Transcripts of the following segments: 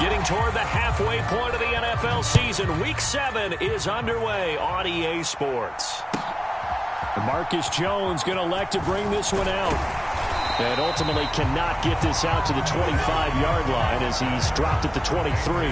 Getting toward the halfway point of the NFL season. Week 7 is underway on EA Sports. Marcus Jones going to elect to bring this one out. And ultimately cannot get this out to the 25-yard line as he's dropped at the 23.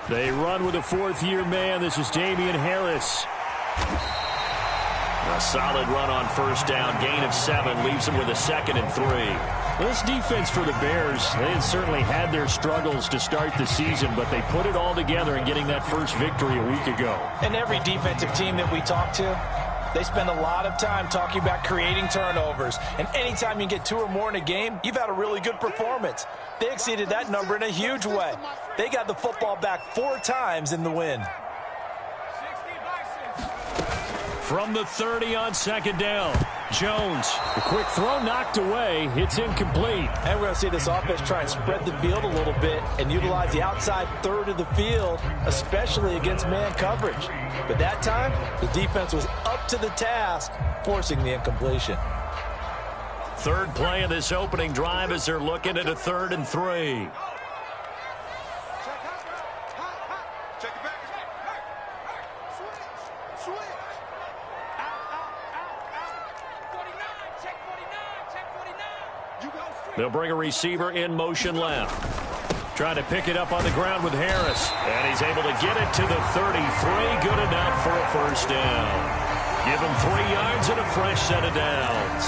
They run with a fourth-year man. This is Damian Harris. A solid run on first down. Gain of 7 leaves them with a 2nd and 3. Well, this defense for the Bears, they had certainly had their struggles to start the season, but they put it all together in getting that first victory a week ago. And every defensive team that we talk to, they spend a lot of time talking about creating turnovers. And anytime you get 2 or more in a game, you've had a really good performance. They exceeded that number in a huge way. They got the football back 4 times in the win. From the 30 on 2nd down, Jones. The quick throw knocked away. It's incomplete. And we're going to see this offense try and spread the field a little bit and utilize the outside third of the field, especially against man coverage. But that time, the defense was up to the task, forcing the incompletion. Third play of this opening drive as they're looking at a 3rd and 3. They'll bring a receiver in motion left. Trying to pick it up on the ground with Harris. And he's able to get it to the 33. Good enough for a first down. Give him 3 yards and a fresh set of downs.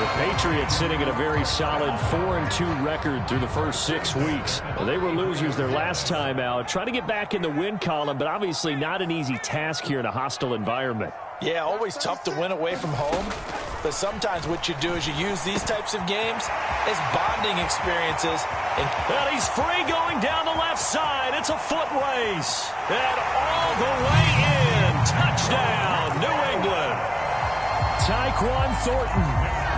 The Patriots sitting at a very solid 4-2 record through the first 6 weeks. They were losers their last time out. Trying to get back in the win column, but obviously not an easy task here in a hostile environment. Yeah, always tough to win away from home. But sometimes what you do is you use these types of games as bonding experiences. And he's free going down the left side. It's a foot race. And all the way in. Touchdown, New England. Tyquan Thornton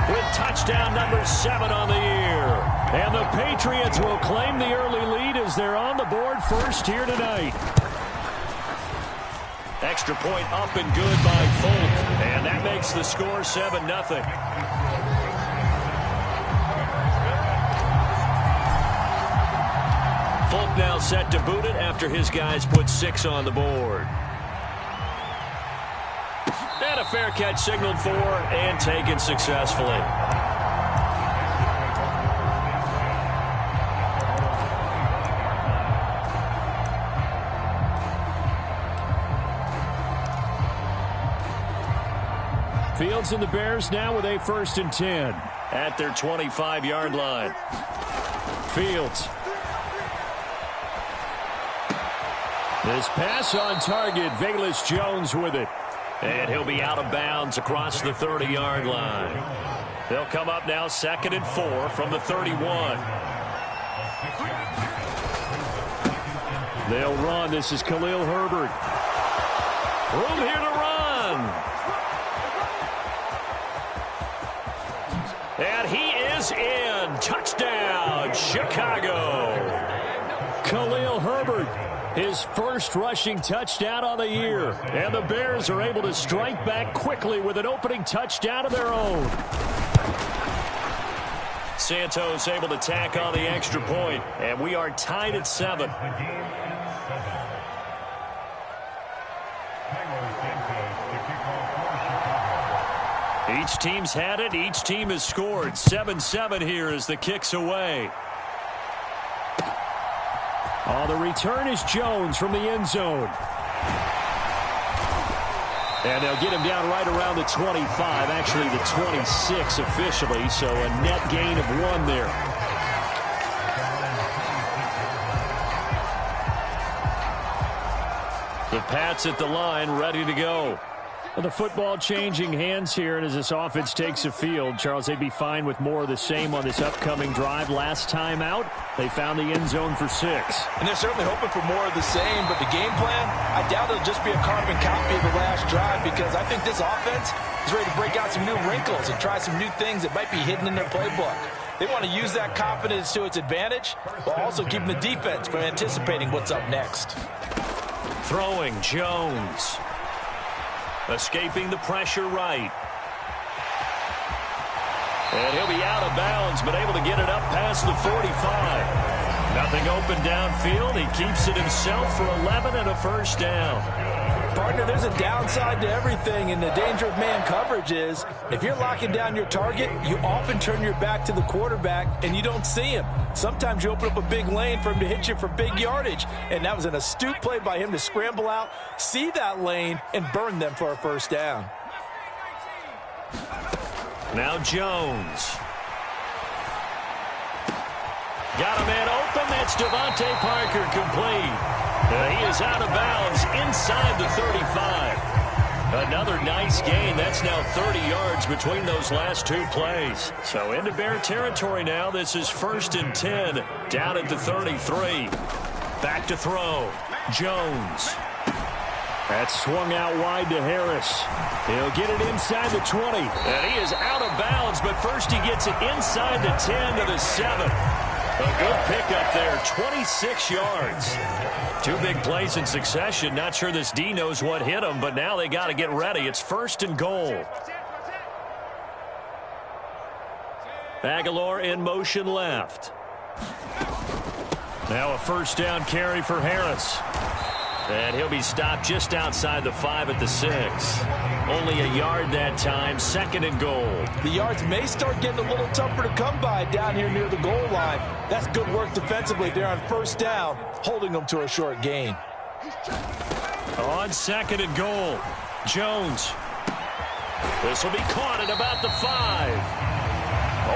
with touchdown number 7 on the year. And the Patriots will claim the early lead as they're on the board first here tonight. Extra point up and good by Folk. And that makes the score 7-0. Folk now set to boot it after his guys put 6 on the board. And a fair catch signaled for and taken successfully. Fields and the Bears now with a 1st and 10. At their 25-yard line. Fields. This pass on target. Velus Jones with it. And he'll be out of bounds across the 30-yard line. They'll come up now 2nd and 4 from the 31. They'll run. This is Khalil Herbert. Room here to run. And he is in. Touchdown, Chicago. Khalil Herbert, his first rushing touchdown on the year. And the Bears are able to strike back quickly with an opening touchdown of their own. Santos able to tack on the extra point, and we are tied at 7. Each team's had it. Each team has scored. 7-7 here as the kick's away. Oh, the return is Jones from the end zone. And they'll get him down right around the 25, actually the 26 officially, so a net gain of 1 there. The Pats at the line, ready to go. Well, the football changing hands here, and as this offense takes the field, Charles, they'd be fine with more of the same on this upcoming drive. Last time out, they found the end zone for 6. And they're certainly hoping for more of the same, but the game plan, I doubt it'll just be a carbon copy of the last drive, because I think this offense is ready to break out some new wrinkles and try some new things that might be hidden in their playbook. They want to use that confidence to its advantage, while also keeping the defense from anticipating what's up next. Throwing, Jones. Escaping the pressure right. And he'll be out of bounds, but able to get it up past the 45. Nothing open downfield. He keeps it himself for 11 and a first down. Partner, there's a downside to everything, and the danger of man coverage is if you're locking down your target, you often turn your back to the quarterback and you don't see him. Sometimes you open up a big lane for him to hit you for big yardage, and that was an astute play by him to scramble out, see that lane, and burn them for a first down. Now Jones. Got a man open. That's Devontae Parker complete. He is out of bounds inside the 35. Another nice gain. That's now 30 yards between those last 2 plays. So into Bear territory now. This is 1st and 10 down at the 33. Back to throw. Jones. That's swung out wide to Harris. He'll get it inside the 20. And he is out of bounds, but first he gets it inside the 10 to the 7. A good pickup there, 26 yards. 2 big plays in succession. Not sure this D knows what hit him, but now they got to get ready. It's 1st and goal. Aguilar in motion left. Now a first down carry for Harris. And he'll be stopped just outside the 5 at the 6. Only a yard that time, 2nd and goal. The yards may start getting a little tougher to come by down here near the goal line. That's good work defensively there on first down, holding them to a short gain. On 2nd and goal, Jones. This will be caught at about the 5.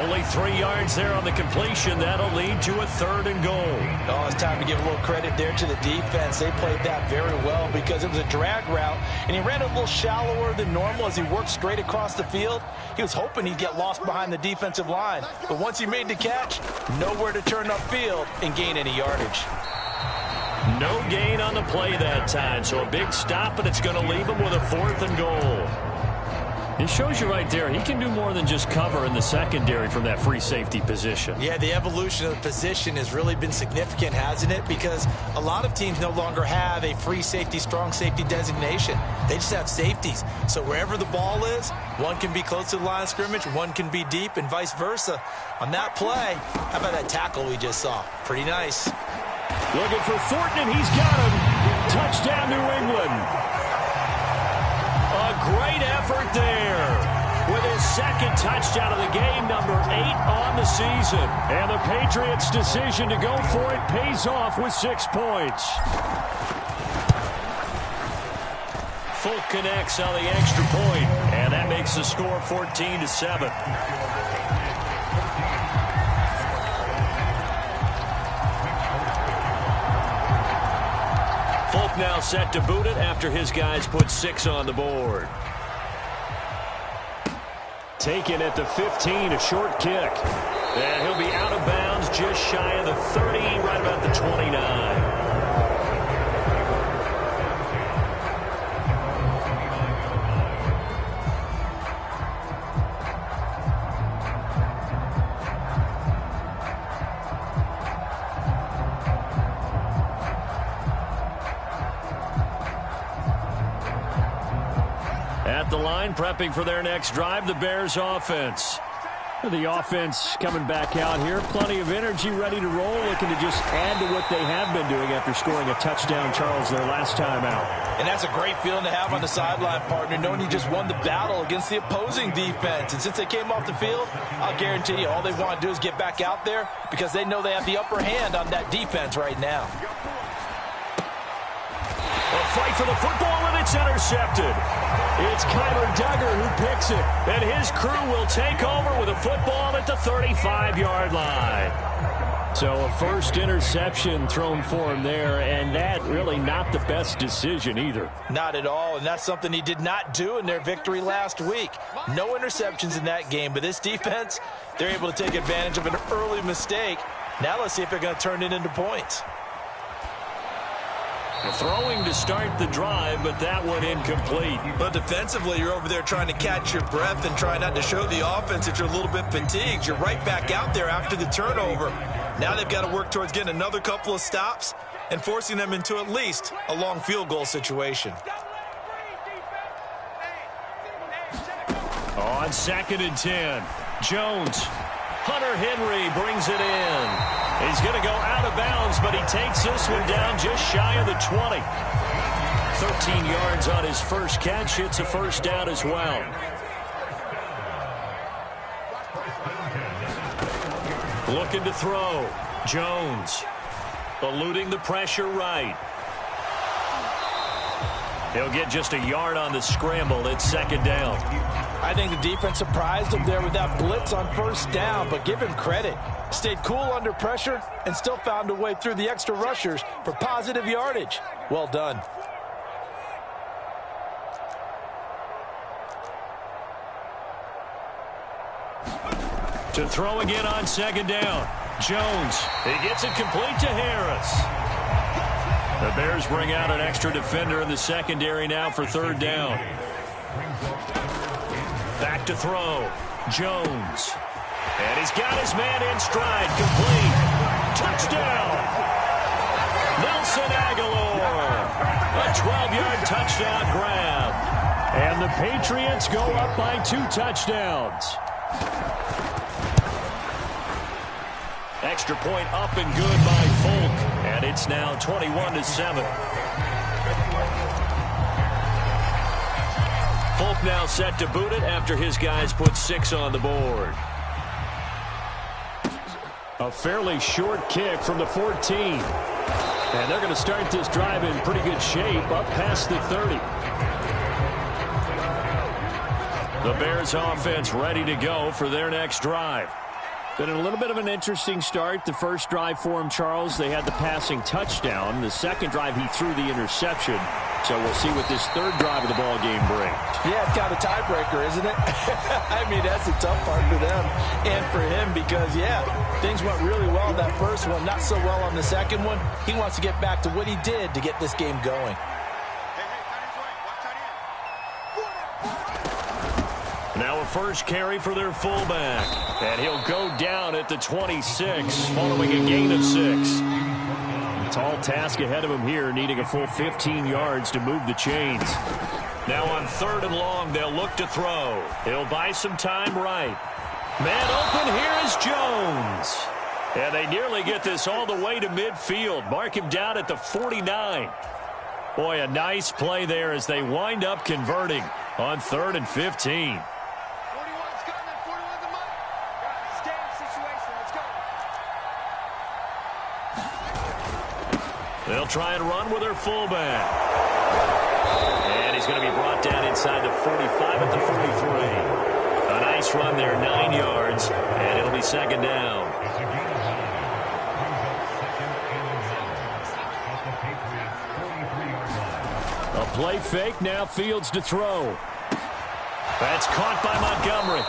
Only 3 yards there on the completion. That'll lead to a 3rd and goal. Oh, it's time to give a little credit there to the defense. They played that very well because it was a drag route, and he ran a little shallower than normal as he worked straight across the field. He was hoping he'd get lost behind the defensive line, but once he made the catch, nowhere to turn upfield and gain any yardage. No gain on the play that time, so a big stop, and it's going to leave him with a 4th and goal. He shows you right there, he can do more than just cover in the secondary from that free safety position. Yeah, the evolution of the position has really been significant, hasn't it? Because a lot of teams no longer have a free safety, strong safety designation. They just have safeties. So wherever the ball is, one can be close to the line of scrimmage, one can be deep, and vice versa. On that play, how about that tackle we just saw? Pretty nice. Looking for Thornton, and he's got him. Touchdown, New England. A great effort there with his 2nd touchdown of the game, number 8 on the season. And the Patriots' decision to go for it pays off with 6 points. Folk connects on the extra point, and that makes the score 14-7. Folk now set to boot it after his guys put 6 on the board. Taken at the 15, a short kick. And he'll be out of bounds just shy of the 30, right about the 29. The line prepping for their next drive, the Bears offense. The offense coming back out here, plenty of energy, ready to roll, looking to just add to what they have been doing after scoring a touchdown, Charles, their last time out. And that's a great feeling to have on the sideline, partner, knowing you just won the battle against the opposing defense. And since they came off the field, I'll guarantee you all they want to do is get back out there because they know they have the upper hand on that defense right now. A fight for the football, and it's intercepted. It's Kyler Duggar who picks it, and his crew will take over with a football at the 35-yard line. So a first interception thrown for him there, and that really not the best decision either. Not at all, and that's something he did not do in their victory last week. No interceptions in that game, but this defense, they're able to take advantage of an early mistake. Now let's see if they're going to turn it into points. Throwing to start the drive, but that one incomplete. But defensively, you're over there trying to catch your breath and try not to show the offense that you're a little bit fatigued. You're right back out there after the turnover. Now they've got to work towards getting another couple of stops and forcing them into at least a long field goal situation. On 2nd and 10, Jones. Hunter Henry brings it in. He's going to go out of bounds, but he takes this one down just shy of the 20. 13 yards on his first catch. It's a first down as well. Looking to throw. Jones. Eluding the pressure right. He'll get just a yard on the scramble. It's 2nd down. I think the defense surprised him there with that blitz on first down, but give him credit. Stayed cool under pressure and still found a way through the extra rushers for positive yardage. Well done. To throw again on 2nd down. Jones. He gets it complete to Harris. The Bears bring out an extra defender in the secondary now for 3rd down. Back to throw. Jones. And he's got his man in stride. Complete. Touchdown. Nelson Aguilar. A 12-yard touchdown grab. And the Patriots go up by 2 touchdowns. Extra point up and good by Folk. And it's now 21-7. Folk now set to boot it after his guys put 6 on the board. A fairly short kick from the 14. And they're going to start this drive in pretty good shape up past the 30. The Bears offense ready to go for their next drive. Been a little bit of an interesting start. The first drive for him, Charles, they had the passing touchdown. The second drive, he threw the interception. So we'll see what this third drive of the ball game brings. Yeah, it's kind of a tiebreaker, isn't it? I mean, that's the tough part for them and for him because, yeah, things went really well in that first one, not so well on the second one. He wants to get back to what he did to get this game going. Now a first carry for their fullback. And he'll go down at the 26 following a gain of 6. Tall task ahead of him here, needing a full 15 yards to move the chains. Now on 3rd and long, they'll look to throw. He'll buy some time right. Man open, here is Jones. And they nearly get this all the way to midfield. Mark him down at the 49. Boy, a nice play there as they wind up converting on 3rd and 15. They'll try and run with their fullback. And he's going to be brought down inside the 45 at the 43. A nice run there, 9 yards, and it'll be 2nd down. A play fake, now Fields to throw. That's caught by Montgomery.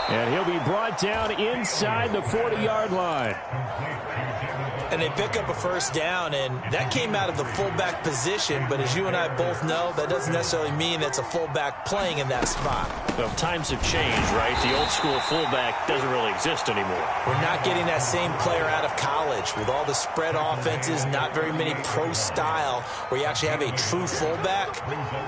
And he'll be brought down inside the 40-yard line. And they pick up a first down, and that came out of the fullback position. But as you and I both know, that doesn't necessarily mean it's a fullback playing in that spot. Well, times have changed, right? The old school fullback doesn't really exist anymore. We're not getting that same player out of college with all the spread offenses, not very many pro style where you actually have a true fullback.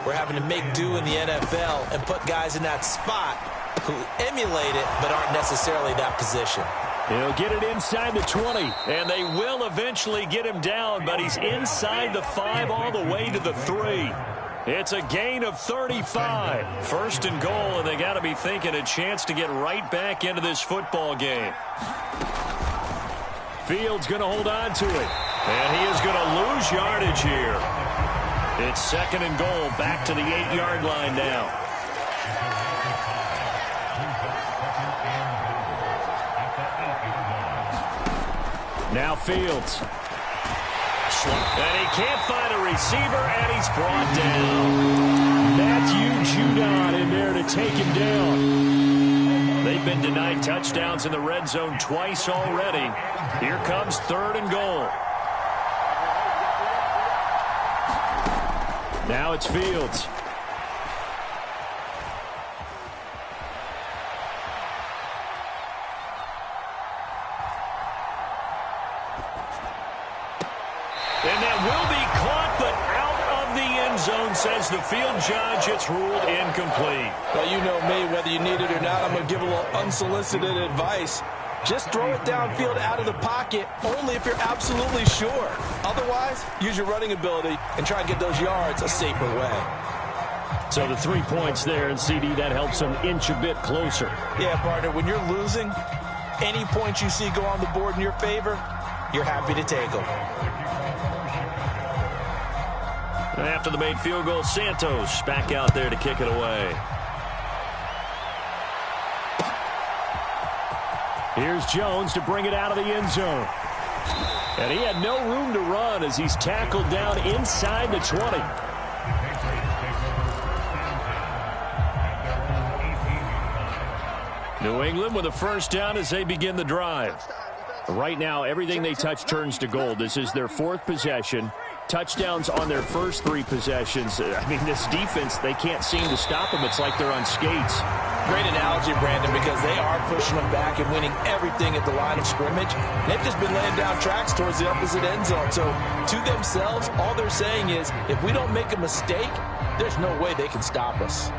We're having to make do in the NFL and put guys in that spot who emulate it but aren't necessarily that position. He'll get it inside the 20. And they will eventually get him down, but he's inside the 5 all the way to the 3. It's a gain of 35. 1st and goal, and they got to be thinking a chance to get right back into this football game. Fields going to hold on to it. And he is going to lose yardage here. It's 2nd and goal, back to the 8-yard line now. Now Fields. And he can't find a receiver, and he's brought down. Matthew Judon in there to take him down. They've been denied touchdowns in the red zone twice already. Here comes 3rd and goal. Now it's Fields. And that will be caught, but out of the end zone, says the field judge. It's ruled incomplete. Well, you know me, whether you need it or not, I'm going to give a little unsolicited advice. Just throw it downfield out of the pocket, only if you're absolutely sure. Otherwise, use your running ability and try and get those yards a safer way. So the 3 points there, and CD, that helps them inch a bit closer. Yeah, partner, when you're losing, any points you see go on the board in your favor, you're happy to take them. After the made field goal, Santos back out there to kick it away. Here's Jones to bring it out of the end zone. And he had no room to run as he's tackled down inside the 20. New England with a first down as they begin the drive. Right now, everything they touch turns to gold. This is their 4th possession. Touchdowns on their first 3 possessions. I mean, this defense, they can't seem to stop them. It's like they're on skates. Great analogy, Brandon, because they are pushing them back and winning everything at the line of scrimmage. They've just been laying down tracks towards the opposite end zone. So, to themselves, all they're saying is, if we don't make a mistake, there's no way they can stop us.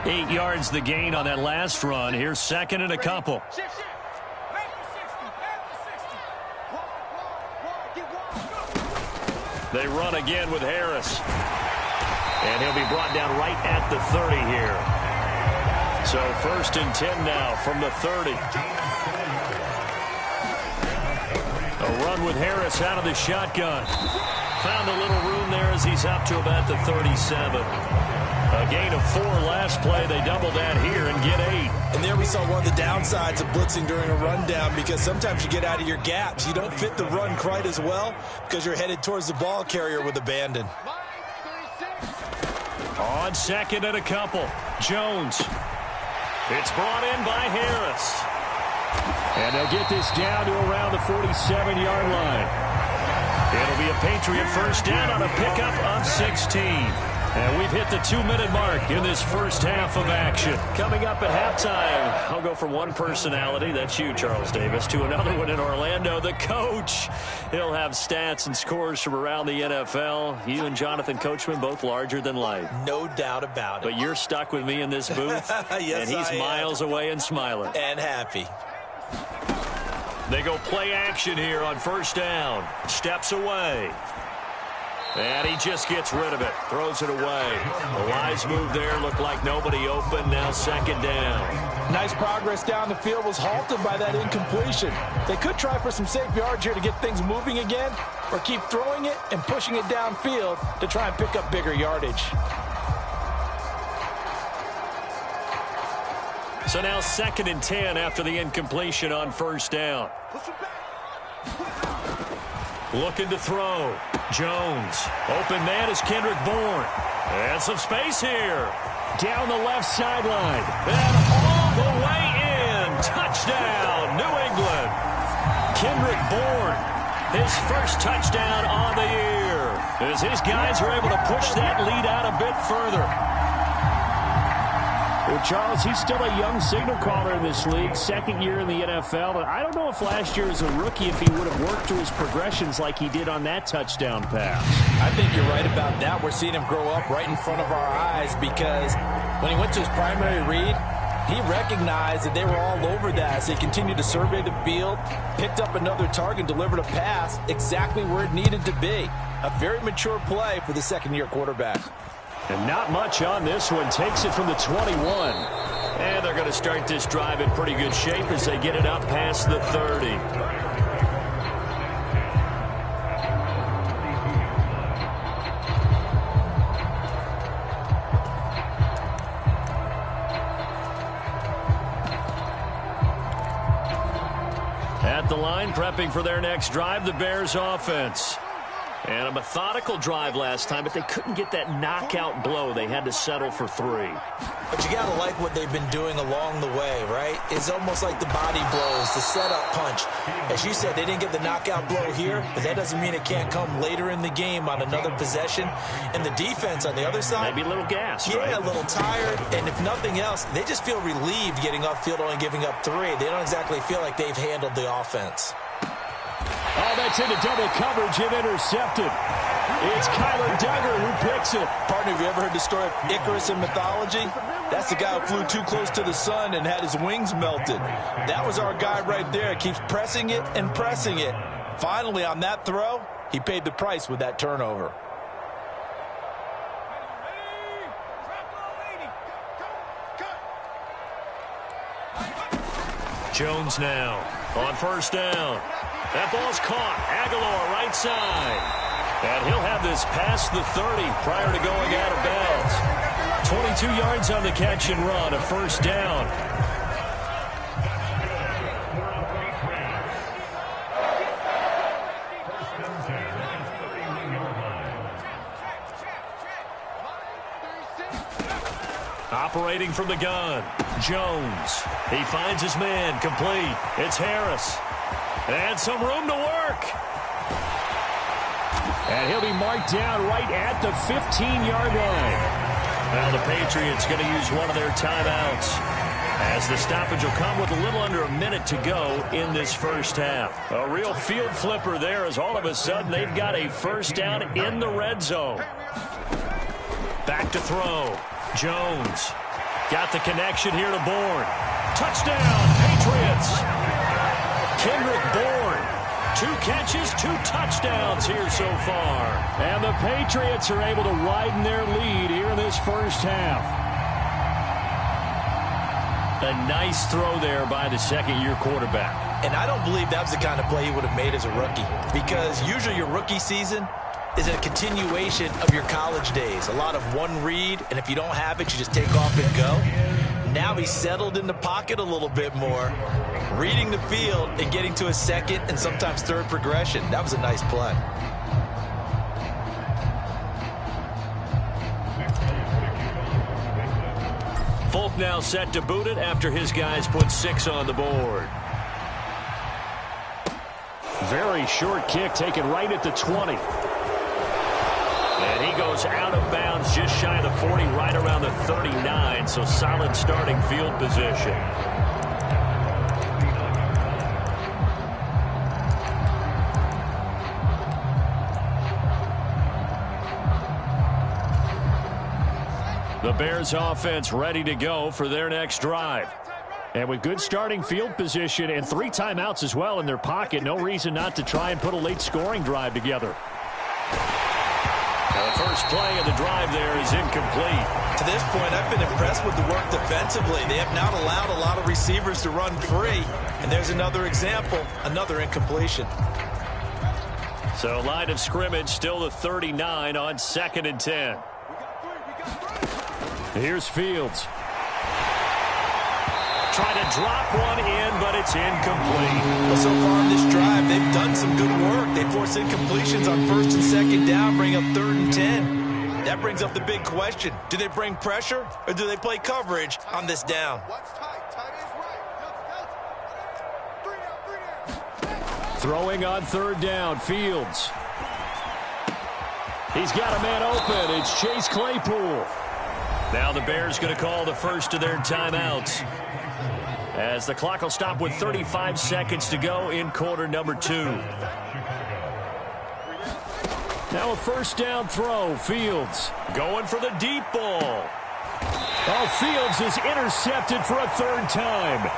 8 yards the gain on that last run. Here's 2nd and a couple. They run again with Harris. And he'll be brought down right at the 30 here. So 1st and 10 now from the 30. A run with Harris out of the shotgun. Found a little room there as he's up to about the 37. A gain of 4 last play. They double that here and get 8. And there we saw one of the downsides of blitzing during a rundown, because sometimes you get out of your gaps. You don't fit the run quite as well because you're headed towards the ball carrier with abandon. On 2nd and a couple. Jones. It's brought in by Harris. And they'll get this down to around the 47-yard line. It'll be a Patriot first down on a pickup of 16. And we've hit the 2-minute mark in this first half of action. Coming up at halftime, I'll go from one personality, that's you, Charles Davis, to another one in Orlando, the coach. He'll have stats and scores from around the NFL. You and Jonathan Coachman, both larger than life. No doubt about it. But you're stuck with me in this booth, yes, and he's miles away and smiling. And happy. They go play action here on first down. Steps away. And he just gets rid of it. Throws it away. The wise move there. Looked like nobody open. Now 2nd down. Nice progress down the field. Was halted by that incompletion. They could try for some safe yards here to get things moving again, or keep throwing it and pushing it downfield to try and pick up bigger yardage. So now 2nd and 10 after the incompletion on first down. Looking to throw. Jones. Open man is Kendrick Bourne. And some space here. Down the left sideline. And all the way in. Touchdown, New England. Kendrick Bourne. His first touchdown on the year. As his guys are able to push that lead out a bit further. Well, Charles, he's still a young signal caller in this league, 2nd year in the NFL. And I don't know if last year as a rookie, if he would have worked through his progressions like he did on that touchdown pass. I think you're right about that. We're seeing him grow up right in front of our eyes, because when he went to his primary read, he recognized that they were all over that as they continued to survey the field, picked up another target, delivered a pass exactly where it needed to be. A very mature play for the 2nd-year quarterback. And not much on this one. Takes it from the 21. And they're going to start this drive in pretty good shape as they get it up past the 30. the line, prepping for their next drive, the Bears offense. And a methodical drive last time, but they couldn't get that knockout blow. They had to settle for 3. But you got to like what they've been doing along the way, right? It's almost like the body blows, the setup punch. As you said, they didn't get the knockout blow here, but that doesn't mean it can't come later in the game on another possession. And the defense on the other side, maybe a little gassed, right? Yeah, a little tired. And if nothing else, they just feel relieved getting upfield, only giving up 3. They don't exactly feel like they've handled the offense. Oh, that's into double coverage and intercepted. It's Kyler Duggar who picks it. Partner, have you ever heard the story of Icarus in mythology? That's the guy who flew too close to the sun and had his wings melted. That was our guy right there. Keeps pressing it and pressing it. Finally, on that throw, he paid the price with that turnover. Jones now on first down. That ball's caught. Aguilar right side. And he'll have this past the 30 prior to going out of bounds. 22 yards on the catch and run, a first down. Operating from the gun, Jones. He finds his man, complete. It's Harris. And some room to work. And he'll be marked down right at the 15-yard line. Now the Patriots going to use one of their timeouts, as the stoppage will come with a little under a minute to go in this first half. A real field flipper there, as all of a sudden they've got a first down in the red zone. Back to throw. Jones got the connection here to Bourne. Touchdown, Patriots. Kendrick Bourne, 2 catches, 2 touchdowns here so far. And the Patriots are able to widen their lead here in this first half. A nice throw there by the second-year quarterback. And I don't believe that was the kind of play he would have made as a rookie, because usually your rookie season is a continuation of your college days. A lot of one read, and if you don't have it, you just take off and go. Now he's settled in the pocket a little bit more, reading the field and getting to a second and sometimes third progression. That was a nice play. Folk now set to boot it after his guys put 6 on the board. Very short kick taken right at the 20. And he goes out of bounds just shy of the 40, right around the 39, so solid starting field position. The Bears offense ready to go for their next drive. And with good starting field position and 3 timeouts as well in their pocket, no reason not to try and put a late scoring drive together. The first play of the drive there is incomplete. To this point, I've been impressed with the work defensively. They have not allowed a lot of receivers to run free. And there's another example, another incompletion. So line of scrimmage still the 39 on 2nd and 10. Here's Fields. Trying to drop one in, but it's incomplete. Well, so far in this drive, they've done some good work. They force incompletions on 1st and 2nd down, bring up 3rd and 10. That brings up the big question. Do they bring pressure, or do they play coverage on this down? Throwing on 3rd down, Fields. He's got a man open. It's Chase Claypool. Now the Bears going to call the first of their timeouts, as the clock will stop with 35 seconds to go in quarter number 2. Now a first down throw. Fields going for the deep ball. Oh, Fields is intercepted for a 3rd time.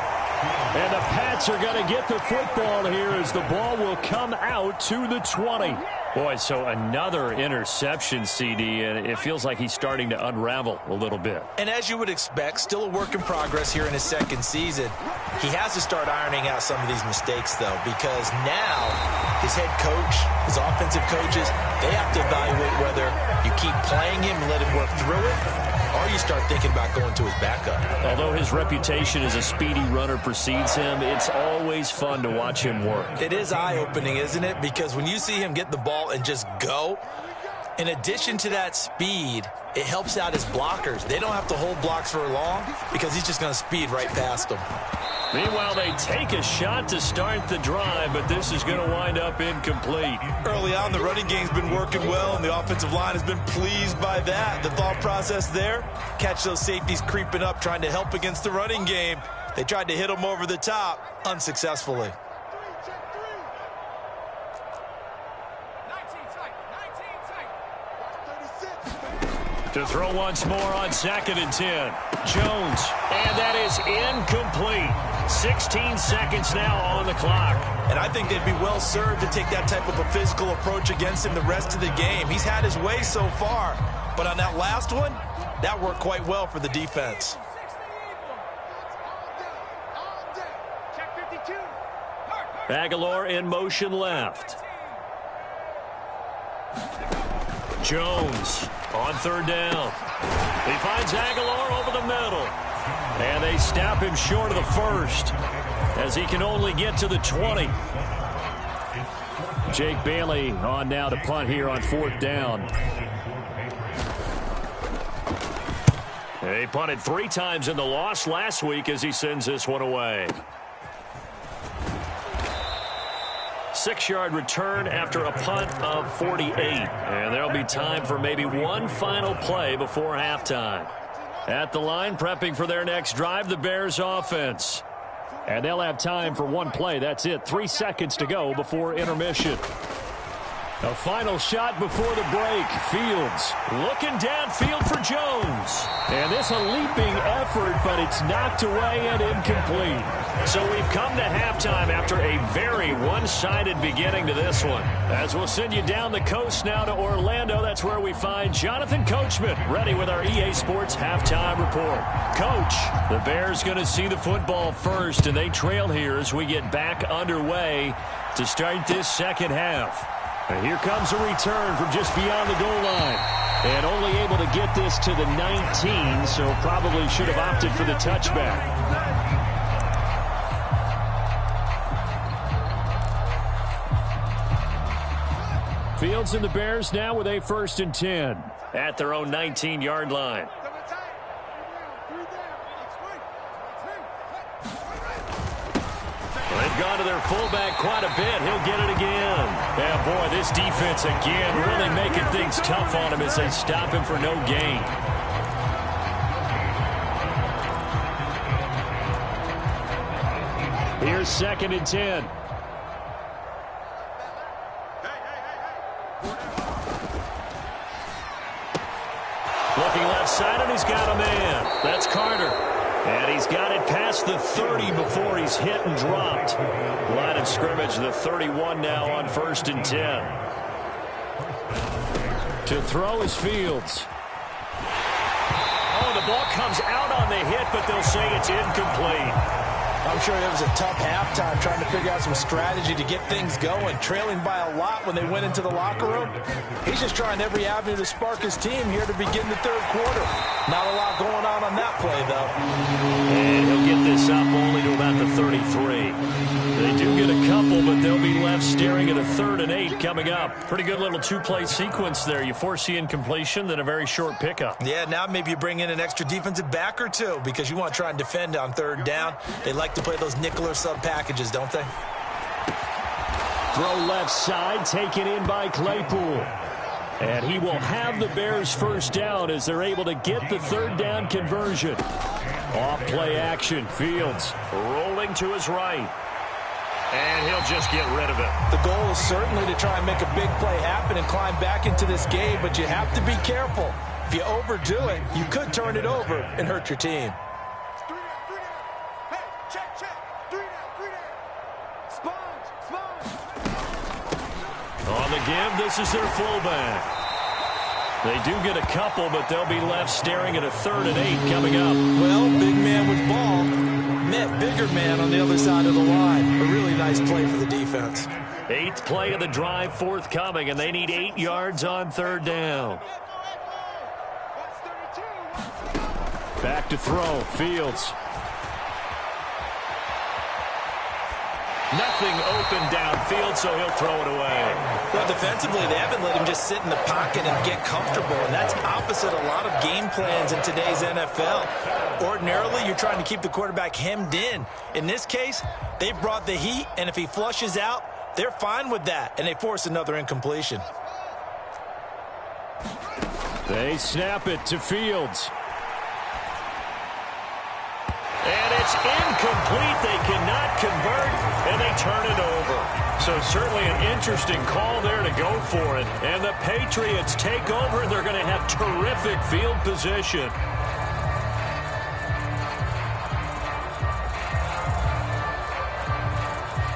And the Pats are going to get the football here as the ball will come out to the 20. Boy, so another interception, CD, and it feels like he's starting to unravel a little bit. And as you would expect, still a work in progress here in his 2nd season. He has to start ironing out some of these mistakes, though, because now his head coach, his offensive coaches, they have to evaluate whether you keep playing him and let him work through it, or you start thinking about going to his backup. Although his reputation as a speedy runner precedes him, it's always fun to watch him work. It is eye-opening, isn't it? Because when you see him get the ball and just go, in addition to that speed, it helps out his blockers. They don't have to hold blocks for long because he's just going to speed right past them. Meanwhile, they take a shot to start the drive, but this is going to wind up incomplete. Early on, the running game's been working well, and the offensive line has been pleased by that. The thought process there, catch those safeties creeping up, trying to help against the running game. They tried to hit them over the top, unsuccessfully. To throw once more on 2nd and 10. Jones, and that is incomplete. 16 seconds now on the clock. And I think they'd be well served to take that type of a physical approach against him the rest of the game. He's had his way so far, but on that last one, that worked quite well for the defense. Aguilar in motion left. Jones on 3rd down. He finds Aguilar over the middle. And they stop him short of the first as he can only get to the 20. Jake Bailey on now to punt here on 4th down. He punted 3 times in the loss last week as he sends this one away. 6-yard return after a punt of 48. And there'll be time for maybe one final play before halftime. At the line, prepping for their next drive, the Bears offense. And they'll have time for one play. That's it. 3 seconds to go before intermission. A final shot before the break. Fields looking downfield for Jones. And this a leaping effort, but it's knocked away and incomplete. So we've come to halftime after a very one-sided beginning to this one. As we'll send you down the coast now to Orlando, that's where we find Jonathan Coachman ready with our EA Sports halftime report. Coach, the Bears going to see the football first, and they trail here as we get back underway to start this second half. And here comes a return from just beyond the goal line. And only able to get this to the 19, so probably should have opted for the touchback. Fields and the Bears now with a 1st and 10 at their own 19-yard line. They've gone to their fullback quite a bit. He'll get it again. Yeah, boy, this defense again really making things tough on him as they stop him for no gain. Here's 2nd and 10. Looking left side, and he's got a man. That's Carter. And he's got it past the 30 before he's hit and dropped. Line of scrimmage, the 31 now on 1st and 10. To throw is Fields. Oh, the ball comes out on the hit, but they'll say it's incomplete. I'm sure it was a tough halftime trying to figure out some strategy to get things going, trailing by a lot when they went into the locker room. He's just trying every avenue to spark his team here to begin the 3rd quarter. Not a lot going on that play, though. And he'll get this up only to about the 33. They do get a couple, but they'll be left staring at a 3rd and 8 coming up. Pretty good little 2-play sequence there. You force the incompletion, then a very short pickup. Yeah, now maybe you bring in an extra defensive back or two because you want to try and defend on 3rd down. They like to play those nickel or sub packages, don't they? Throw left side, taken in by Claypool. And he will have the Bears 1st down as they're able to get the 3rd down conversion. Off play action. Fields rolling to his right. And he'll just get rid of it. The goal is certainly to try and make a big play happen and climb back into this game, but you have to be careful. If you overdo it, you could turn it over and hurt your team. On the give, this is their fullback. They do get a couple, but they'll be left staring at a 3rd and 8 coming up. Well, big man with ball met bigger man on the other side of the line. A really nice play for the defense. 8th play of the drive forthcoming, and they need 8 yards on 3rd down. Back to throw. Fields. Nothing open downfield, so he'll throw it away. Well, defensively, they haven't let him just sit in the pocket and get comfortable, and that's opposite a lot of game plans in today's NFL. Ordinarily, you're trying to keep the quarterback hemmed in. In this case, they brought the heat, and if he flushes out, they're fine with that, and they force another incompletion. They snap it to Fields. And it's incomplete. They cannot convert, and they turn it over. So certainly an interesting call there to go for it. And the Patriots take over, and they're going to have terrific field position.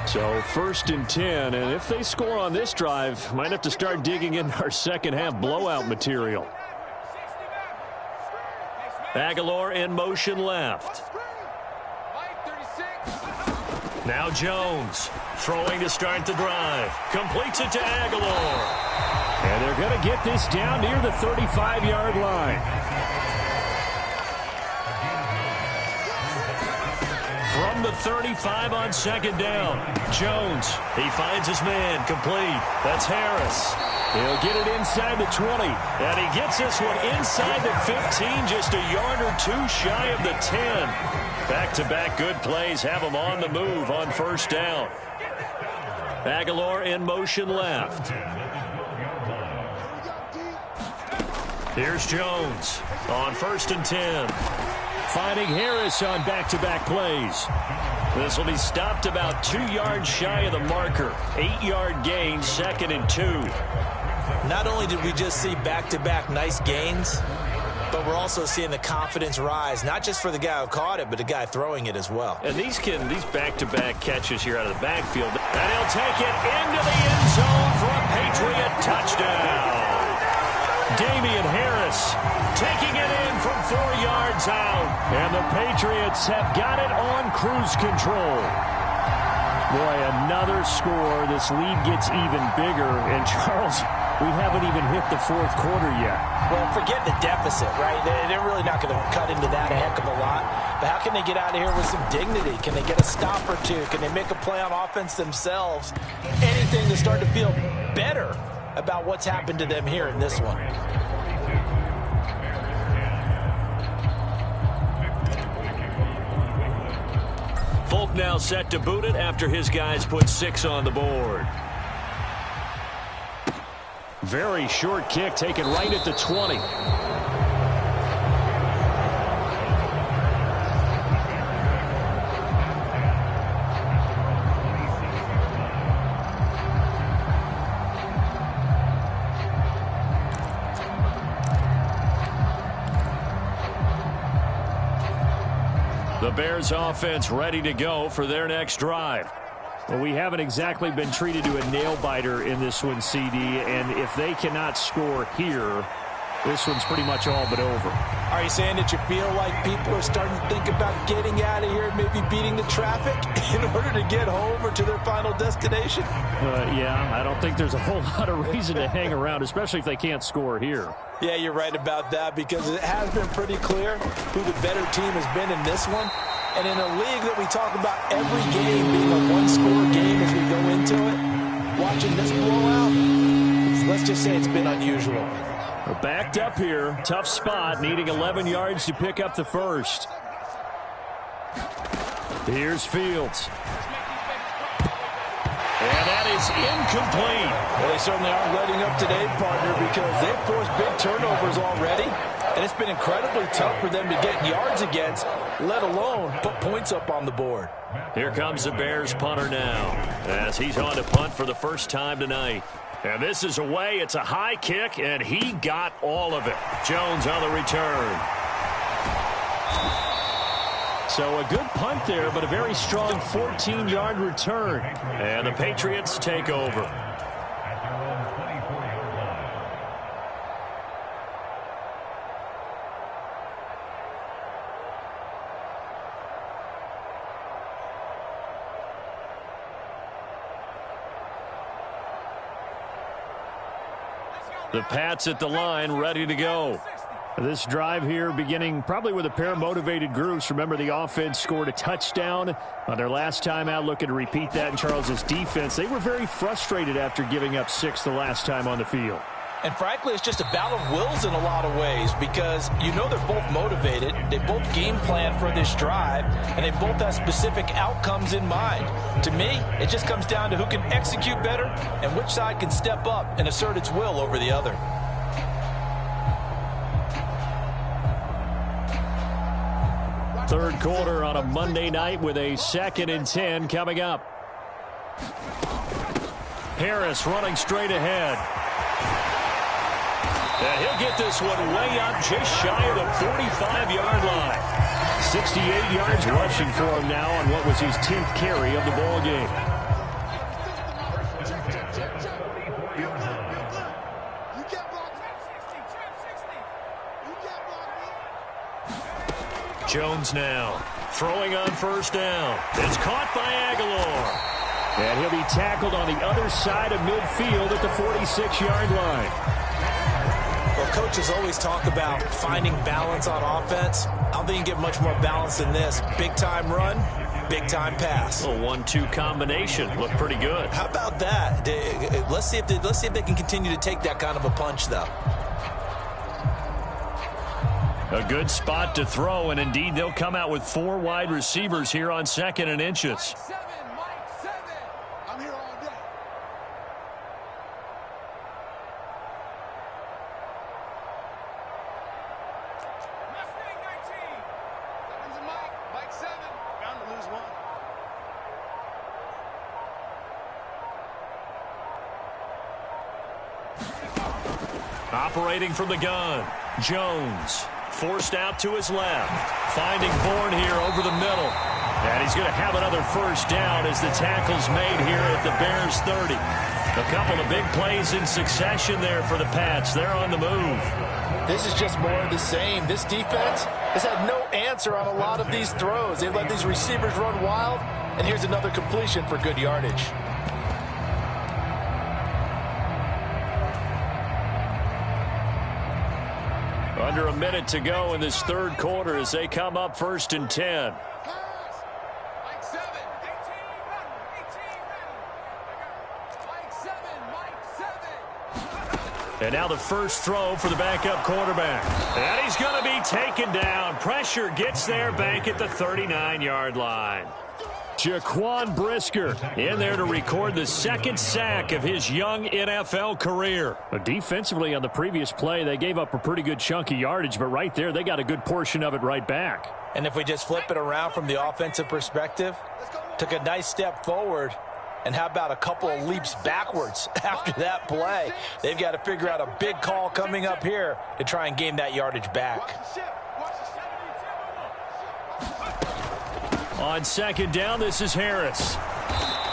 So 1st and 10, and if they score on this drive, might have to start digging in our second half blowout material. Aguilar in motion left. Now Jones throwing to start the drive. Completes it to Aguilar. And they're going to get this down near the 35-yard line. From the 35 on 2nd down. Jones, he finds his man. Complete. That's Harris. He'll get it inside the 20. And he gets this one inside the 15, just a yard or 2 shy of the 10. Back-to-back good plays have him on the move on 1st down. Aguilar in motion left. Here's Jones on 1st and 10. Finding Harris on back-to-back plays. This will be stopped about 2 yards shy of the marker. 8-yard gain, 2nd and 2. Not only did we just see back-to-back nice gains, but we're also seeing the confidence rise, not just for the guy who caught it, but the guy throwing it as well. And these back-to-back catches here out of the backfield. And he'll take it into the end zone for a Patriot touchdown. Damian Harris taking it in from 4 yards out. And the Patriots have got it on cruise control. Boy, another score. This lead gets even bigger. And Charles, we haven't even hit the 4th quarter yet. Well, forget the deficit, right? They're really not going to cut into that a heck of a lot. But how can they get out of here with some dignity? Can they get a stop or two? Can they make a play on offense themselves? Anything to start to feel better about what's happened to them here in this one. Folk now set to boot it after his guys put 6 on the board. Very short kick taken right at the 20. The Bears offense ready to go for their next drive. Well, we haven't exactly been treated to a nail-biter in this one, CD, and if they cannot score here, this one's pretty much all but over. Are you saying that you feel like people are starting to think about getting out of here, maybe beating the traffic in order to get home or to their final destination? Yeah, I don't think there's a whole lot of reason to hang around, especially if they can't score here. Yeah, you're right about that, because it has been pretty clear who the better team has been in this one. And in a league that we talk about every game being a one-score game as we go into it, watching this blowout, let's just say it's been unusual. We're backed up here. Tough spot, needing 11 yards to pick up the first. Here's Fields. And that is incomplete. Well, they certainly aren't letting up today, partner, because they've forced big turnovers already. And it's been incredibly tough for them to get yards against, let alone put points up on the board. Here comes the Bears punter now, as he's on to punt for the first time tonight. And this is away. It's a high kick, and he got all of it. Jones on the return. So a good punt there, but a very strong 14-yard return. And the Patriots take over. The Pats at the line, ready to go. This drive here beginning probably with a pair of motivated groups. Remember, the offense scored a touchdown on their last time out, looking to repeat that in Charles's defense. They were very frustrated after giving up 6 the last time on the field. And frankly, it's just a battle of wills in a lot of ways because you know they're both motivated. They both game plan for this drive, and they both have specific outcomes in mind. To me, it just comes down to who can execute better and which side can step up and assert its will over the other. Third quarter on a Monday night with a 2nd and 10 coming up. Harris running straight ahead. And he'll get this one way up just shy of the 45-yard line. 68 yards rushing for him now on what was his 10th carry of the ball game. Jones now throwing on first down. It's caught by Aguilar. And he'll be tackled on the other side of midfield at the 46-yard line. Well, coaches always talk about finding balance on offense. I don't think you get much more balance than this. Big-time run, big-time pass. A 1-2 combination. Looked pretty good. How about that? Let's see if they can continue to take that kind of a punch, though. A good spot to throw, and indeed they'll come out with 4 wide receivers here on 2nd and inches. Operating from the gun, Jones forced out to his left, finding Bourne here over the middle. And he's going to have another first down as the tackle's made here at the Bears 30. A couple of big plays in succession there for the Pats. They're on the move. This is just more of the same. This defense has had no answer on a lot of these throws. They've let these receivers run wild, and here's another completion for good yardage. Under a minute to go in this third quarter as they come up 1st and 10. And now the first throw for the backup quarterback. And he's going to be taken down. Pressure gets there back at the 39-yard line. Jaquan Brisker in there to record the 2nd sack of his young NFL career. But defensively on the previous play, they gave up a pretty good chunk of yardage, but right there, they got a good portion of it right back. And if we just flip it around from the offensive perspective, took a nice step forward, and how about a couple of leaps backwards after that play? They've got to figure out a big call coming up here to try and gain that yardage back. On 2nd down, this is Harris.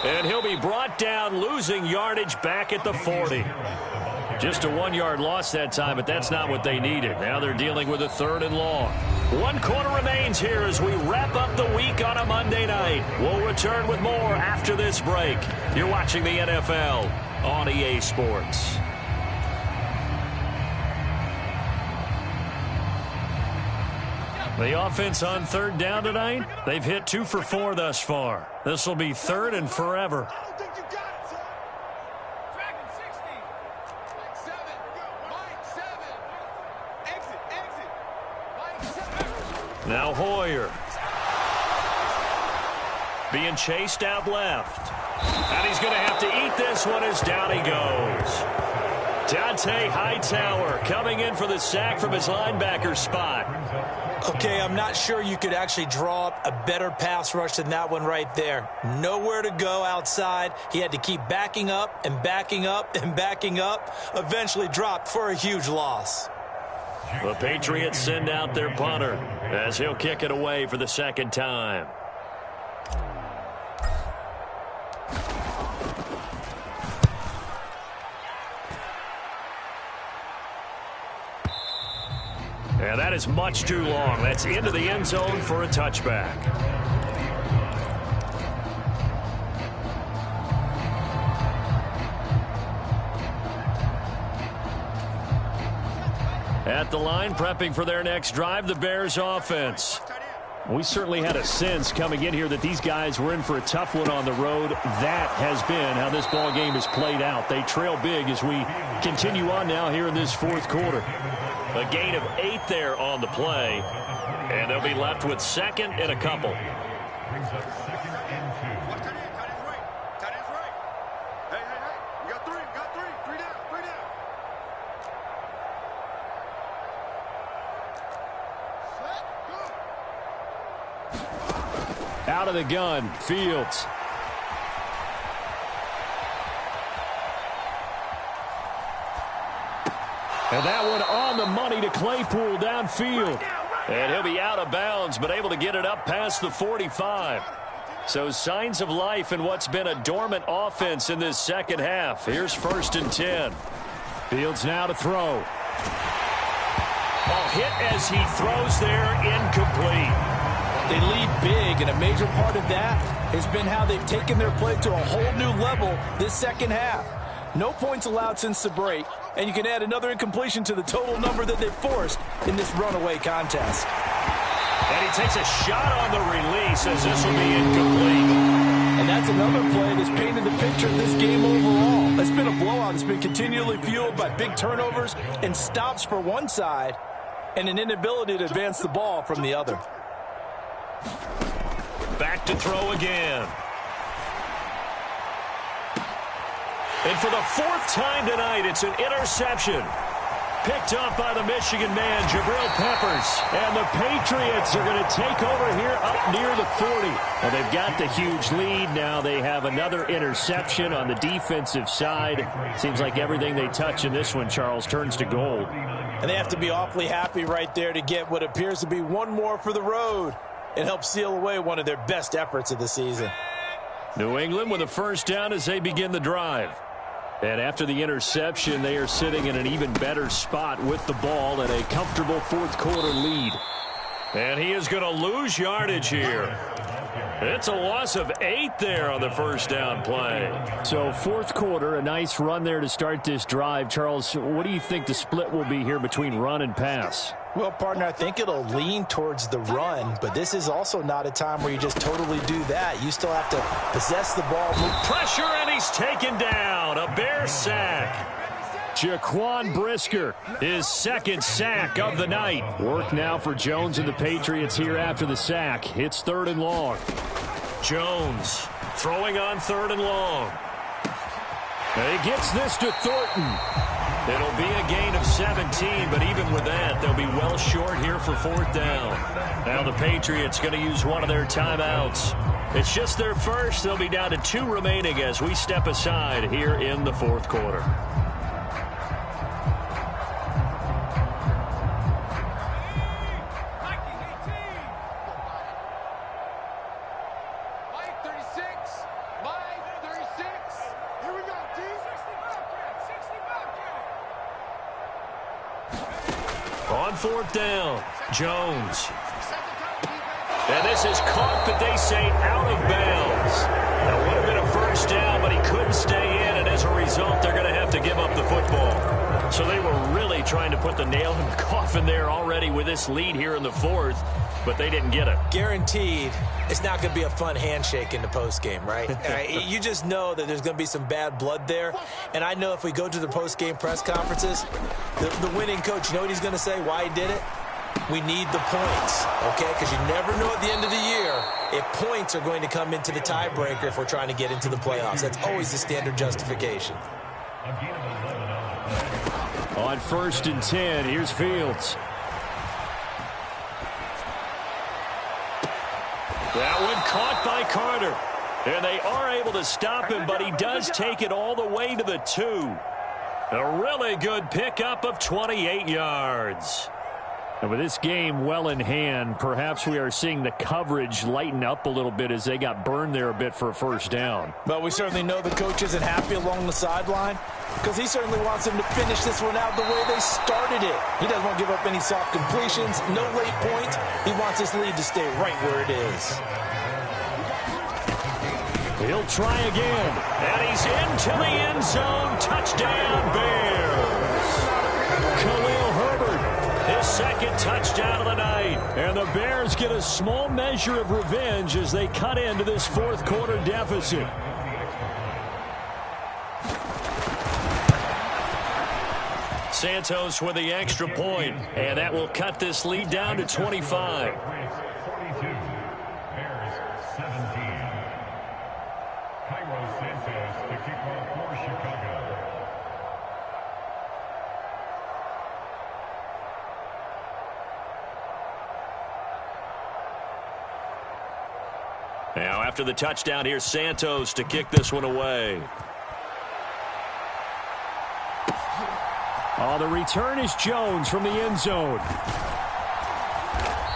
And he'll be brought down, losing yardage back at the 40. Just a 1-yard loss that time, but that's not what they needed. Now they're dealing with a 3rd and long. 1 quarter remains here as we wrap up the week on a Monday night. We'll return with more after this break. You're watching the NFL on EA Sports. The offense on 3rd down tonight, they've hit 2 for 4 thus far. This will be 3rd and forever. Now Hoyer. Being chased out left. And he's going to have to eat this one as down he goes. Dante Hightower coming in for the sack from his linebacker spot. Okay, I'm not sure you could actually draw up a better pass rush than that one right there. Nowhere to go outside. He had to keep backing up and backing up and backing up. Eventually dropped for a huge loss. The Patriots send out their punter as he'll kick it away for the 2nd time. And that is much too long. That's into the end zone for a touchback. At the line, prepping for their next drive, the Bears offense. We certainly had a sense coming in here that these guys were in for a tough one on the road. That has been how this ball game has played out. They trail big as we continue on now here in this fourth quarter. A gain of 8 there on the play, and they'll be left with second and a couple. Out of the gun, Fields. And that one on the money to Claypool downfield. And he'll be out of bounds, but able to get it up past the 45. So signs of life in what's been a dormant offense in this second half. Here's 1st and 10. Fields now to throw. Ball hit as he throws there, incomplete. They lead big, and a major part of that has been how they've taken their play to a whole new level this second half. No points allowed since the break, and you can add another incompletion to the total number that they've forced in this runaway contest. And he takes a shot on the release as this will be incomplete. And that's another play that's painted the picture of this game overall. It's been a blowout. It's been continually fueled by big turnovers and stops for one side and an inability to advance the ball from the other. Back to throw again. And for the 4th time tonight, it's an interception. Picked up by the Michigan man, Jabril Peppers. And the Patriots are going to take over here up near the 40. Well, they've got the huge lead. Now they have another interception on the defensive side. Seems like everything they touch in this one, Charles, turns to gold. And they have to be awfully happy right there to get what appears to be one more for the road and help seal away one of their best efforts of the season. New England with a 1st down as they begin the drive. And after the interception, they are sitting in an even better spot with the ball and a comfortable 4th quarter lead. And he is going to lose yardage here. It's a loss of 8 there on the 1st down play. So 4th quarter, a nice run there to start this drive. Charles, what do you think the split will be here between run and pass? Well, partner, I think it'll lean towards the run, but this is also not a time where you just totally do that. You still have to possess the ball. Pressure, and he's taken down. A Bear sack. Jaquan Brisker, his 2nd sack of the night. Work now for Jones and the Patriots here after the sack. It's 3rd and long. Jones throwing on 3rd and long. And he gets this to Thornton. It'll be a gain of 17, but even with that, they'll be well short here for 4th down. Now the Patriots going to use one of their timeouts. It's just their first. They'll be down to 2 remaining as we step aside here in the 4th quarter. On 4th down, Jones. And this is caught, but they say out of bounds. That would have been a 1st down, but he couldn't stay in, and as a result, they're going to have to give up the football. So they were really trying to put the nail in the coffin there already with this lead here in the 4th, but they didn't get it. Guaranteed, it's not going to be a fun handshake in the postgame, right? You just know that there's going to be some bad blood there. And I know if we go to the postgame press conferences, the winning coach, you know what he's going to say, why he did it? We need the points, okay? Because you never know at the end of the year if points are going to come into the tiebreaker if we're trying to get into the playoffs. That's always the standard justification. On 1st and 10, here's Fields. That one caught by Carter. And they are able to stop him, but he does take it all the way to the 2. A really good pickup of 28 yards. And with this game well in hand, perhaps we are seeing the coverage lighten up a little bit as they got burned there a bit for a 1st down. But we certainly know the coach isn't happy along the sideline because he certainly wants them to finish this one out the way they started it. He doesn't want to give up any soft completions, no late points. He wants this lead to stay right where it is. He'll try again. And he's into the end zone. Touchdown, Bears. Khalil Herbert His second touchdown of the night. And the Bears get a small measure of revenge as they cut into this fourth quarter deficit. Santos with the extra point, and that will cut this lead down to 25. 42, Bears 17. Cairo Santos to kick off for Chicago. Now after the touchdown, here's Santos to kick this one away. Oh, the return is Jones from the end zone.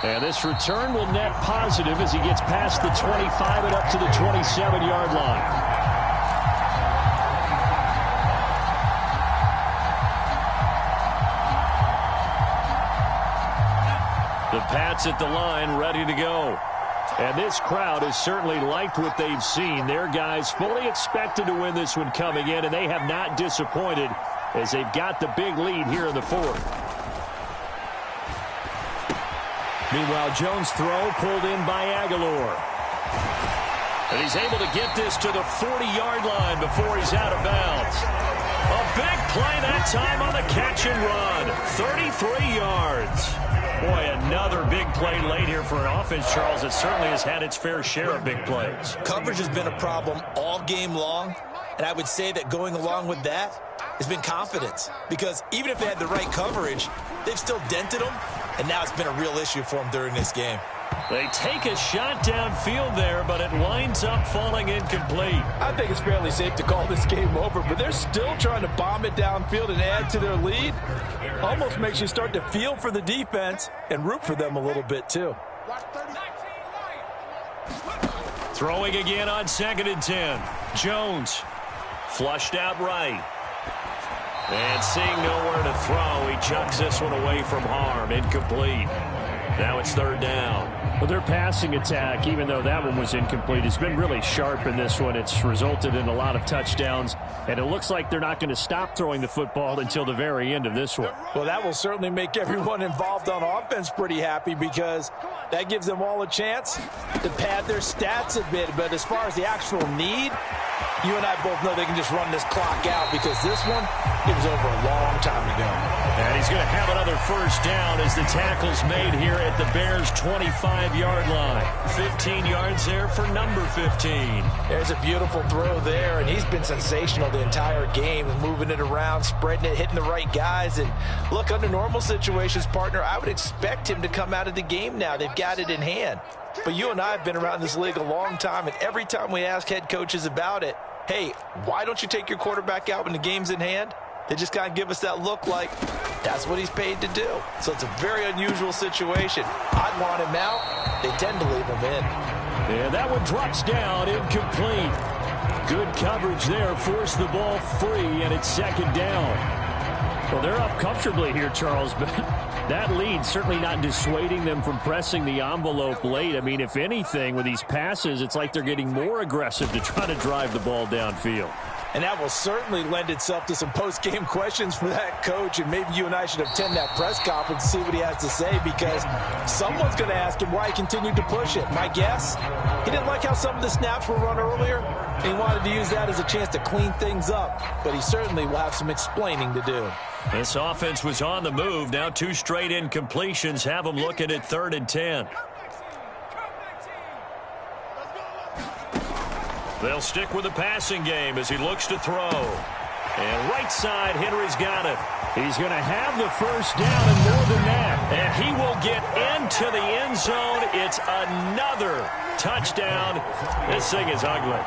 And this return will net positive as he gets past the 25 and up to the 27-yard line. The Pats at the line, ready to go. And this crowd has certainly liked what they've seen. Their guys fully expected to win this one coming in, and they have not disappointed as they've got the big lead here in the fourth. Meanwhile, Jones' throw pulled in by Aguilar. And he's able to get this to the 40-yard line before he's out of bounds. A big play that time on the catch and run. 33 yards. Boy, another big play late here for an offense, Charles, that certainly has had its fair share of big plays. Coverage has been a problem all game long, and I would say that going along with that has been confidence, because even if they had the right coverage, they've still dented them, and now it's been a real issue for them during this game. They take a shot downfield there, but it winds up falling incomplete. I think it's fairly safe to call this game over, but they're still trying to bomb it downfield and add to their lead. Almost makes you start to feel for the defense and root for them a little bit too. Throwing again on 2nd and 10. Jones flushed out right. And seeing nowhere to throw, he chucks this one away from harm. Incomplete. Now it's 3rd down. Well, their passing attack, even though that one was incomplete, has been really sharp in this one. It's resulted in a lot of touchdowns, and it looks like they're not going to stop throwing the football until the very end of this one. Well, that will certainly make everyone involved on offense pretty happy, because that gives them all a chance to pad their stats a bit. But as far as the actual need, you and I both know they can just run this clock out, because this one, it was over a long time ago. And he's going to have another 1st down as the tackle's made here at the Bears' 25-yard line. 15 yards there for number 15. There's a beautiful throw there, and he's been sensational the entire game, moving it around, spreading it, hitting the right guys. And look, under normal situations, partner, I would expect him to come out of the game now. They've got it in hand. But you and I have been around this league a long time, and every time we ask head coaches about it, hey, why don't you take your quarterback out when the game's in hand? They just kind of give us that look like that's what he's paid to do. So it's a very unusual situation. I'd want him out. They tend to leave him in. And that one drops down, incomplete. Good coverage there, forced the ball free, and it's 2nd down. Well, they're up comfortably here, Charles, but that lead certainly not dissuading them from pressing the envelope late. I mean, if anything, with these passes, it's like they're getting more aggressive to try to drive the ball downfield. And that will certainly lend itself to some post-game questions for that coach, and maybe you and I should attend that press conference and see what he has to say, because someone's going to ask him why he continued to push it. My guess, he didn't like how some of the snaps were run earlier, and he wanted to use that as a chance to clean things up, but he certainly will have some explaining to do. This offense was on the move. Now 2 straight incompletions have them looking at 3rd and 10. They'll stick with the passing game as he looks to throw. And right side, Henry's got it. He's going to have the 1st down and more than that. And he will get into the end zone. It's another touchdown. This thing is ugly.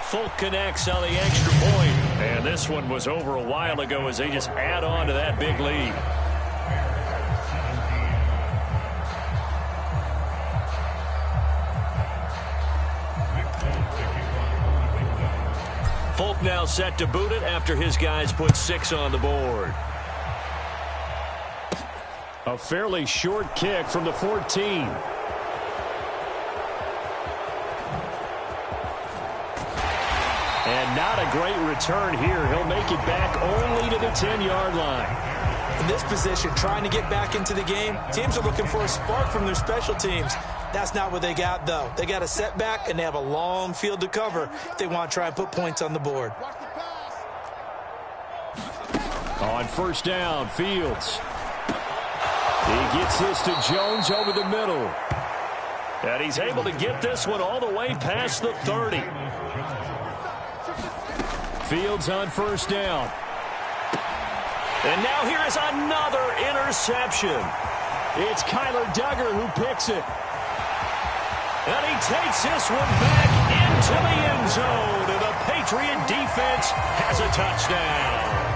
Folk connects on the extra point. And this one was over a while ago as they just add on to that big lead. Folk now set to boot it after his guys put 6 on the board. A fairly short kick from the 14. And And not a great return here. He'll make it back only to the 10-yard line. In this position, trying to get back into the game, teams are looking for a spark from their special teams. That's not what they got, though. They got a setback, and they have a long field to cover if they want to try and put points on the board. On first down, Fields. He gets this to Jones over the middle. And he's able to get this one all the way past the 30. Fields on first down. And now here is another interception. It's Kyler Duggar who picks it. And he takes this one back into the end zone. And the Patriot defense has a touchdown.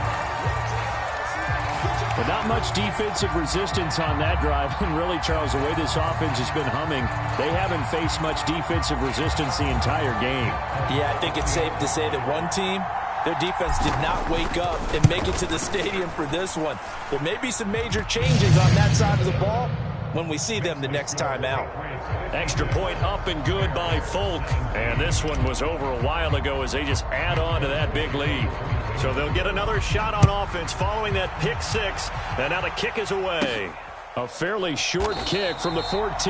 But not much defensive resistance on that drive. And really, Charles, the way this offense has been humming, they haven't faced much defensive resistance the entire game. Yeah, I think it's safe to say that one team, their defense did not wake up and make it to the stadium for this one. There may be some major changes on that side of the ball when we see them the next time out. Extra point up and good by Folk. And this one was over a while ago as they just add on to that big lead. So they'll get another shot on offense following that pick six. And now the kick is away. A fairly short kick from the 14.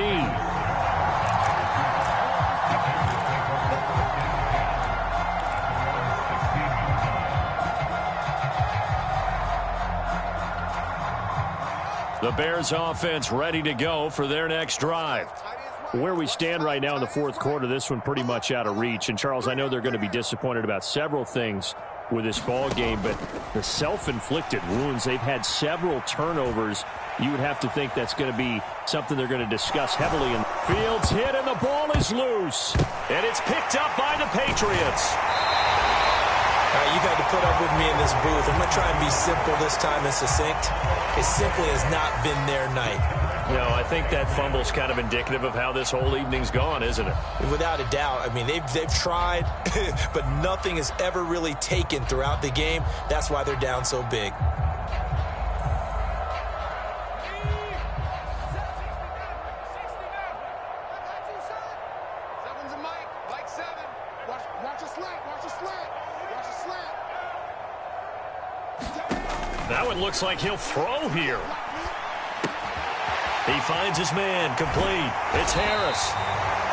The Bears offense ready to go for their next drive. Where we stand right now in the fourth quarter, this one pretty much out of reach. And, Charles, I know they're going to be disappointed about several things with this ball game, but the self-inflicted wounds, they've had several turnovers. You would have to think that's going to be something they're going to discuss heavily. And Fields hit, and the ball is loose. And it's picked up by the Patriots. You've had to put up with me in this booth. I'm going to try and be simple this time and succinct. It simply has not been their night. You know, I think that fumble's kind of indicative of how this whole evening's gone, isn't it? Without a doubt. I mean, they've tried, but nothing is ever really taken throughout the game. That's why they're down so big. That one looks like he'll throw here. He finds his man, complete. It's Harris.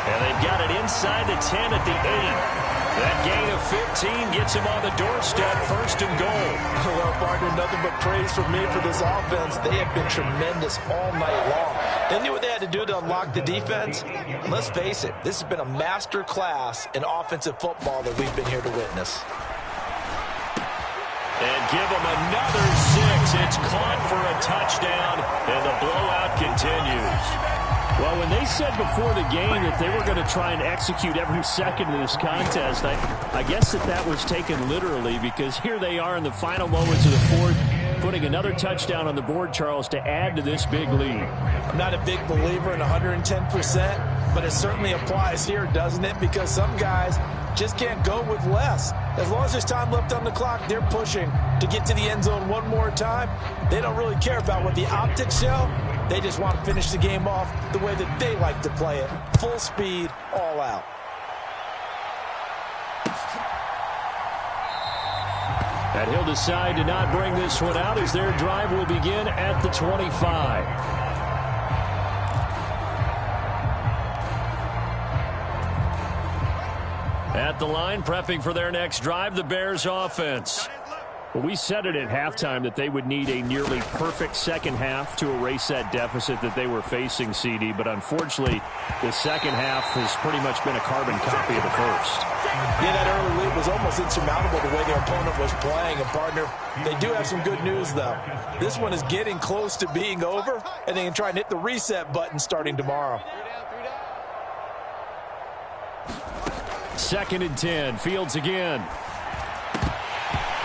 And they've got it inside the 10 at the 8. That gain of 15 gets him on the doorstep, first and goal. Well, partner, nothing but praise from me for this offense. They have been tremendous all night long. They knew what they had to do to unlock the defense. Let's face it, this has been a master class in offensive football that we've been here to witness. And give them another 6. It's caught for a touchdown, and the blowout continues. Well, when they said before the game that they were going to try and execute every second of this contest, I guess that was taken literally, because here they are in the final moments of the fourth, putting another touchdown on the board, Charles, to add to this big lead. I'm not a big believer in 110%, but it certainly applies here, doesn't it? Because some guys just can't go with less. As long as there's time left on the clock, they're pushing to get to the end zone one more time. They don't really care about what the optics show. They just want to finish the game off the way that they like to play it. Full speed, all out. And he'll decide to not bring this one out as their drive will begin at the 25. At the line, prepping for their next drive, the Bears offense. Well, we said it at halftime that they would need a nearly perfect second half to erase that deficit that they were facing, CD. But unfortunately, the second half has pretty much been a carbon copy of the first. Yeah, that early lead was almost insurmountable the way their opponent was playing. And, partner, they do have some good news, though. This one is getting close to being over, and they can try and hit the reset button starting tomorrow. 2nd and 10. Fields again.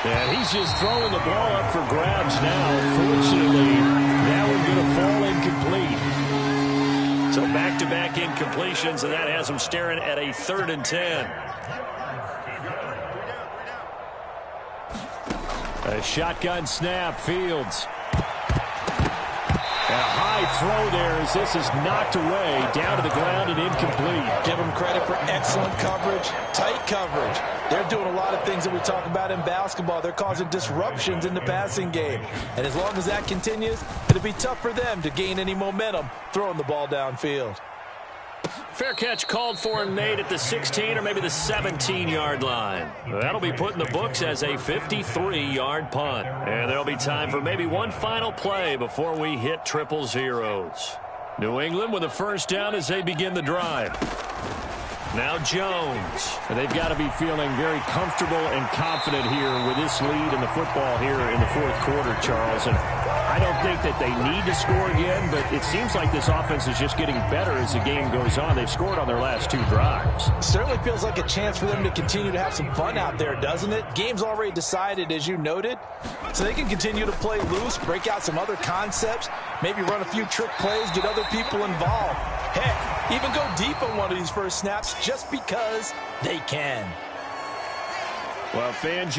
And he's just throwing the ball up for grabs now. Fortunately, that one's going to fall incomplete. So back-to-back incompletions, and that has him staring at a 3rd and 10. A shotgun snap. Fields. And a high right throw there as this is knocked away, down to the ground and incomplete. Give them credit for excellent coverage, tight coverage. They're doing a lot of things that we talk about in basketball. They're causing disruptions in the passing game. And as long as that continues, it'll be tough for them to gain any momentum throwing the ball downfield. Fair catch called for and made at the 16 or maybe the 17-yard line. That'll be put in the books as a 53-yard punt. And there'll be time for maybe one final play before we hit triple zeros. New England with a first down as they begin the drive. Now Jones. They've got to be feeling very comfortable and confident here with this lead in the football here in the fourth quarter, Charles. And I don't think that they need to score again, but it seems like this offense is just getting better as the game goes on. They've scored on their last two drives. Certainly feels like a chance for them to continue to have some fun out there, doesn't it? Game's already decided, as you noted, so they can continue to play loose, break out some other concepts, maybe run a few trick plays, get other people involved. Heck, even go deep on one of these first snaps just because they can. Well, fans